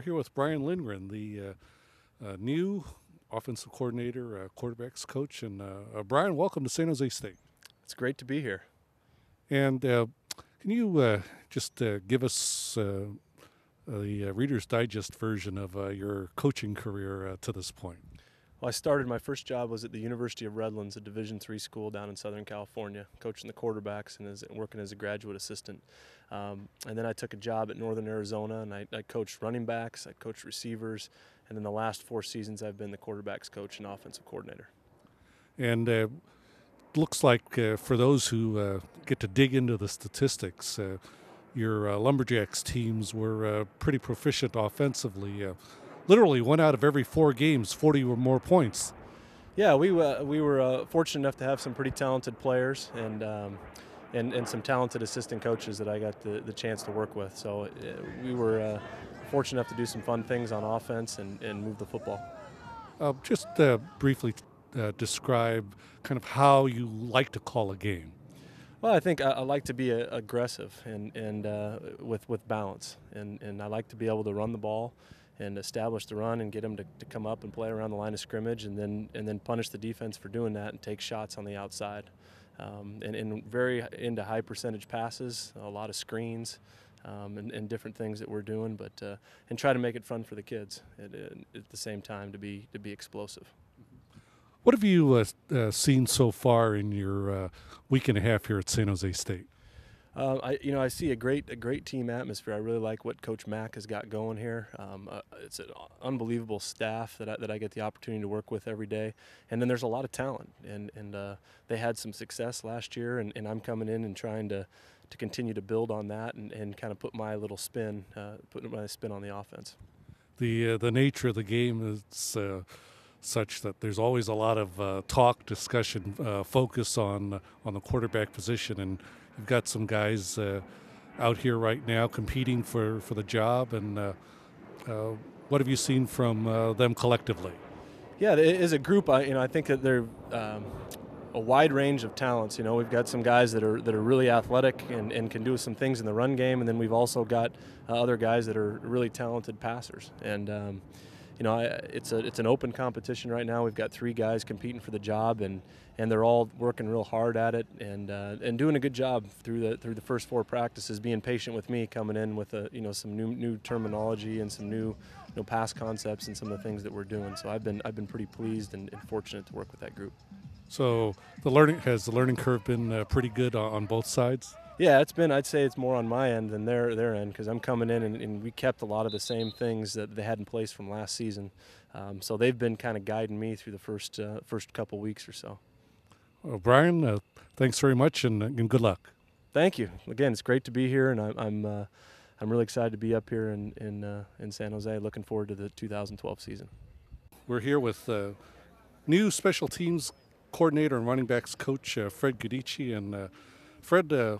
We're here with Brian Lindgren, the new offensive coordinator, quarterbacks coach. And Brian, welcome to San Jose State. It's great to be here. And can you just give us the Reader's Digest version of your coaching career to this point? Well, I started, my first job was at the University of Redlands, a Division III school down in Southern California, coaching the quarterbacks and working as a graduate assistant. And then I took a job at Northern Arizona, and I coached running backs, I coached receivers, and in the last 4 seasons I've been the quarterbacks coach and offensive coordinator. And looks like for those who get to dig into the statistics, your Lumberjacks teams were pretty proficient offensively. Literally 1 out of every 4 games, 40 or more points. Yeah, we were fortunate enough to have some pretty talented players and some talented assistant coaches that I got the chance to work with. So we were fortunate enough to do some fun things on offense and move the football. Just briefly describe kind of how you like to call a game. Well, I think I like to be aggressive and with balance, and I like to be able to run the ball and establish the run and get them to come up and play around the line of scrimmage, and then punish the defense for doing that and take shots on the outside. And very into high percentage passes, a lot of screens, and different things that we're doing, but and try to make it fun for the kids at the same time to be explosive. What have you seen so far in your week and a half here at San Jose State? I see a great team atmosphere. I really like what Coach Mack has got going here. It's an unbelievable staff that I get the opportunity to work with every day, and then there's a lot of talent. And they had some success last year, and I'm coming in and trying to continue to build on that and kind of put my little spin, on the offense. The nature of the game is such that there's always a lot of talk, discussion, focus on the quarterback position, and you've got some guys out here right now competing for the job. And what have you seen from them collectively? Yeah, as a group, I think that they're a wide range of talents. We've got some guys that are really athletic and can do some things in the run game, and then we've also got other guys that are really talented passers. And it's an open competition right now. We've got 3 guys competing for the job, and they're all working real hard at it and doing a good job through the first 4 practices, being patient with me, coming in with some new terminology and some new pass concepts and some of the things that we're doing. So I've been pretty pleased and fortunate to work with that group. So the learning curve been pretty good on both sides? Yeah, I'd say it's more on my end than their end, because I'm coming in and we kept a lot of the same things that they had in place from last season. So they've been kind of guiding me through the first couple weeks or so. Well, Brian, thanks very much and good luck. Thank you. Again, it's great to be here, and I'm really excited to be up here in San Jose. Looking forward to the 2012 season. We're here with new special teams coordinator and running backs coach Fred Giudice. And Fred,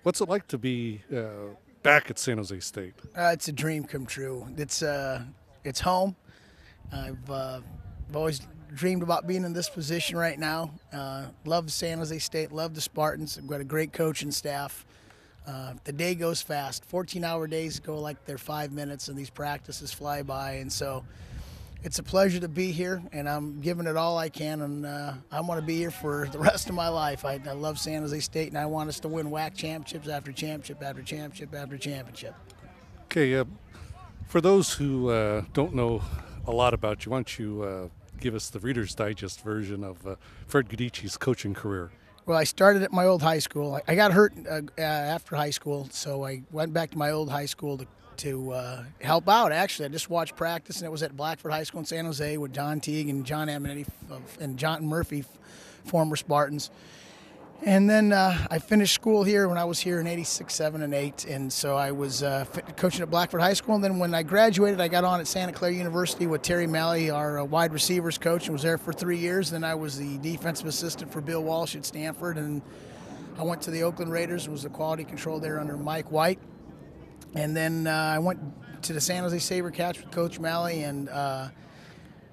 what's it like to be back at San Jose State? It's a dream come true. It's home. I've always dreamed about being in this position right now. Love San Jose State, love the Spartans. I've got a great coaching staff. The day goes fast. 14-hour days go like they're 5 minutes, and these practices fly by. And so it's a pleasure to be here, and I'm giving it all I can, and I want to be here for the rest of my life. I love San Jose State, and I want us to win WAC championships after championship after championship after championship. Okay, for those who don't know a lot about you, why don't you give us the Reader's Digest version of Fred Giudice's coaching career? Well, I started at my old high school. I got hurt after high school, so I went back to my old high school to help out. Actually, I just watched practice, and it was at Blackford High School in San Jose with John Teague and John Amenity and John Murphy, former Spartans. And then I finished school here when I was here in 86, 7, and 8, and so I was coaching at Blackford High School. And then when I graduated, I got on at Santa Clara University with Terry Malley, our wide receivers coach, and was there for 3 years. Then I was the defensive assistant for Bill Walsh at Stanford, and I went to the Oakland Raiders and was the quality control there under Mike White. And then I went to the San Jose SaberCats with Coach Malley, and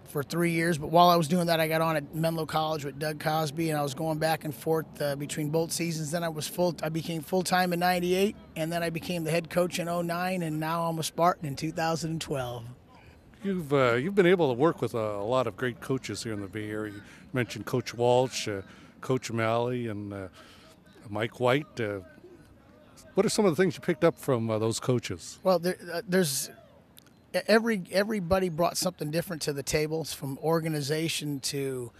for 3 years. But while I was doing that, I got on at Menlo College with Doug Cosby, and I was going back and forth between both seasons. Then I became full-time in '98, and then I became the head coach in '09, and now I'm a Spartan in 2012. You've been able to work with a lot of great coaches here in the Bay Area. You mentioned Coach Walsh, Coach O'Malley, and Mike White. What are some of the things you picked up from those coaches? Well, there's everybody brought something different to the table, from organization to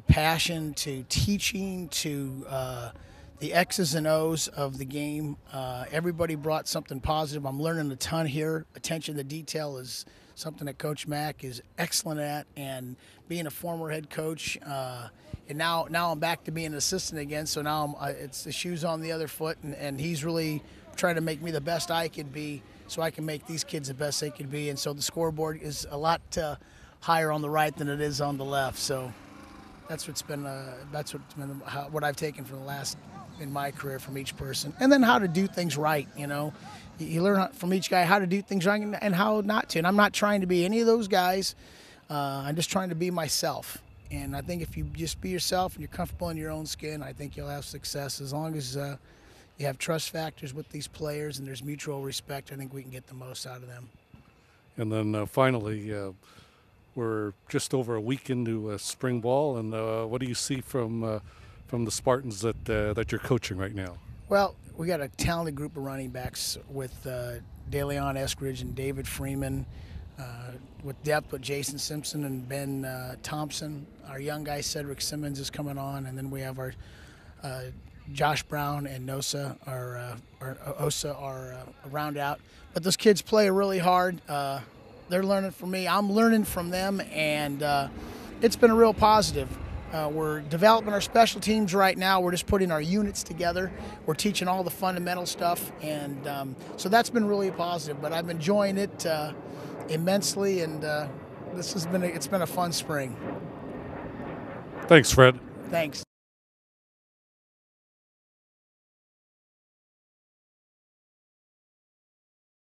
passion to teaching to the X's and O's of the game. Everybody brought something positive. I'm learning a ton here. Attention to detail is something that Coach Mack is excellent at, and being a former head coach, and now I'm back to being an assistant again. So now it's the shoes on the other foot, and he's really trying to make me the best I could be, so I can make these kids the best they could be. And so the scoreboard is a lot higher on the right than it is on the left. So that's what's been what I've taken from the last in my career from each person, and then how to do things right. You learn from each guy how to do things right and how not to. And I'm not trying to be any of those guys. I'm just trying to be myself. And I think if you just be yourself and you're comfortable in your own skin, I think you'll have success. As long as you have trust factors with these players and there's mutual respect, I think we can get the most out of them. And then finally, we're just over a week into spring ball, and what do you see from the Spartans that you're coaching right now? Well, we got a talented group of running backs with DeLeon Eskridge and David Freeman, with depth with Jason Simpson and Ben Thompson. Our young guy Cedric Simmons is coming on, and then we have our Josh Brown and Osa are round out. But those kids play really hard. They're learning from me. I'm learning from them, and it's been a real positive. We're developing our special teams right now. We're just putting our units together. We're teaching all the fundamental stuff, and so that's been really positive. But I'm enjoying it immensely, and it's been a fun spring. Thanks, Fred. Thanks.